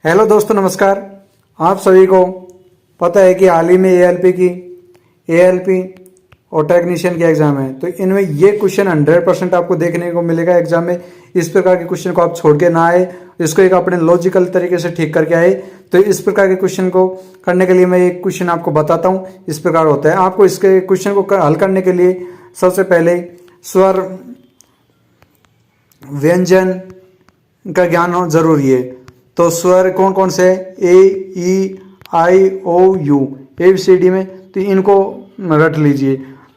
Hello दोस्तों, नमस्कार। आप सभी को पता है कि हाल ही में एएलपी और टेक्नीशियन के एग्जाम है, तो इनमें ये क्वेश्चन 100% आपको देखने को मिलेगा एग्जाम में। इस प्रकार के क्वेश्चन को आप छोड़ के ना आए, इसको एक अपने लॉजिकल तरीके से ठीक करके आए। तो इस प्रकार के क्वेश्चन को करने के लिए मैं एक क्वेश्चन आपको बताता हूँ। इस प्रकार होता है, आपको इसके क्वेश्चन को हल करने के लिए सबसे पहले स्वर व्यंजन का ज्ञान जरूरी है। तो स्वर कौन कौन से है? ए, ई, आई, ओ, यू, ABCD में, तो इनको रट लीजिए।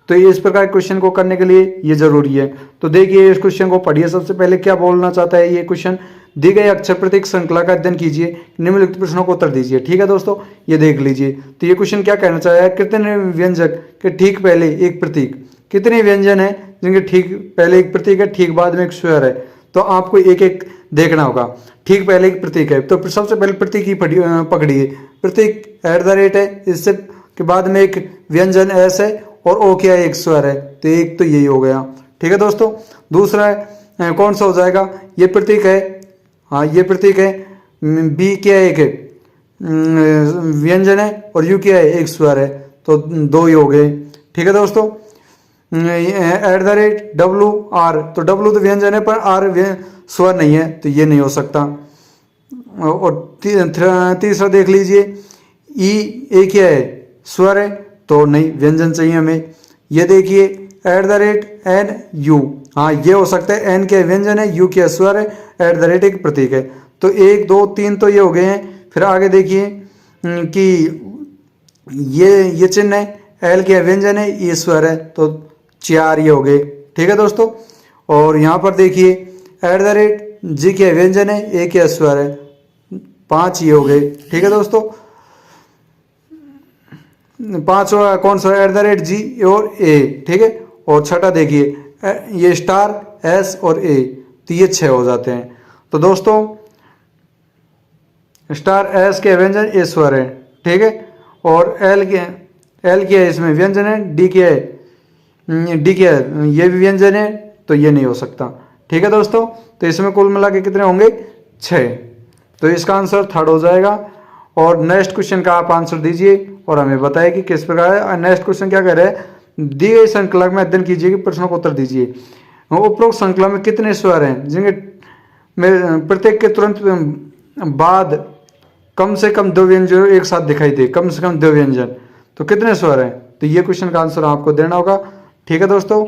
तो इस प्रकार के क्वेश्चन को करने के लिए ये जरूरी है। तो देखिए, इस क्वेश्चन को पढ़िए। सबसे पहले क्या बोलना चाहता है ये क्वेश्चन? दी गई अक्षर प्रतीक श्रृंखला का अध्ययन कीजिए, निम्नलिखित प्रश्नों को उत्तर दीजिए। ठीक है दोस्तों, ये देख लीजिए। तो ये क्वेश्चन क्या कहना चाह रहा है? कितने व्यंजक के ठीक पहले एक प्रतीक, कितने व्यंजन है जिनके ठीक पहले एक प्रतीक है, ठीक बाद में एक स्वर है? तो आपको एक एक देखना होगा। ठीक पहले एक प्रतीक है, तो सबसे पहले प्रतीक ही पकड़िए। प्रतीक @ है, इससे के बाद में एक व्यंजन एस है और ओ क्या है? एक स्वर है। तो एक तो यही हो गया। ठीक है दोस्तों। दूसरा है कौन सा हो जाएगा? ये प्रतीक है, हाँ ये प्रतीक है। बी क्या है? एक व्यंजन है और यू क्या है? एक स्वर है। तो दो ही हो गए। ठीक है दोस्तों। @WR, तो W तो व्यंजन है पर R स्वर नहीं है, तो ये नहीं हो सकता। और तीसरा देख लीजिए, ए क्या है? स्वर है, तो नहीं, व्यंजन चाहिए हमें। ये देखिए @NU, हाँ ये हो सकता है। N क्या व्यंजन है, U क्या स्वर है, @ एक प्रतीक है। तो 1 2 3 तो ये हो गए हैं। फिर आगे देखिए कि ये चिन्ह है, L क्या व्यंजन है, ये स्वर है, तो 4 ये हो गए। ठीक है दोस्तों। और यहाँ पर देखिए @G क्या व्यंजन है, A क्या स्वर है, 5 ये हो गए। ठीक है दोस्तों। 5 कौन सा? @G और A। ठीक है। और छठा देखिए ये स्टार S और A, तो ये 6 हो जाते हैं। तो दोस्तों स्टार S के व्यंजन, A स्वर है। ठीक है। और L क्या है? इसमें व्यंजन है। D क्या है? ये भी व्यंजन है, तो ये नहीं हो सकता। ठीक है दोस्तों। तो इसमें कुल मिला के कितने होंगे? 6। तो इसका आंसर 3rd हो जाएगा। और नेक्स्ट क्वेश्चन का आप आंसर दीजिए और हमें बताइए कि किस प्रकार है। नेक्स्ट क्वेश्चन क्या कह रहा है? दी गई श्रृंखला में अध्ययन कीजिए कि प्रश्नों को उत्तर दीजिए। उपरोक्त श्रृंखला में कितने स्वर हैं जिनके प्रत्येक के तुरंत बाद कम से कम 2 व्यंजन एक साथ दिखाई दे? कम से कम 2 व्यंजन, तो कितने स्वर हैं? तो ये क्वेश्चन का आंसर आपको देना होगा। ठीक है दोस्तों।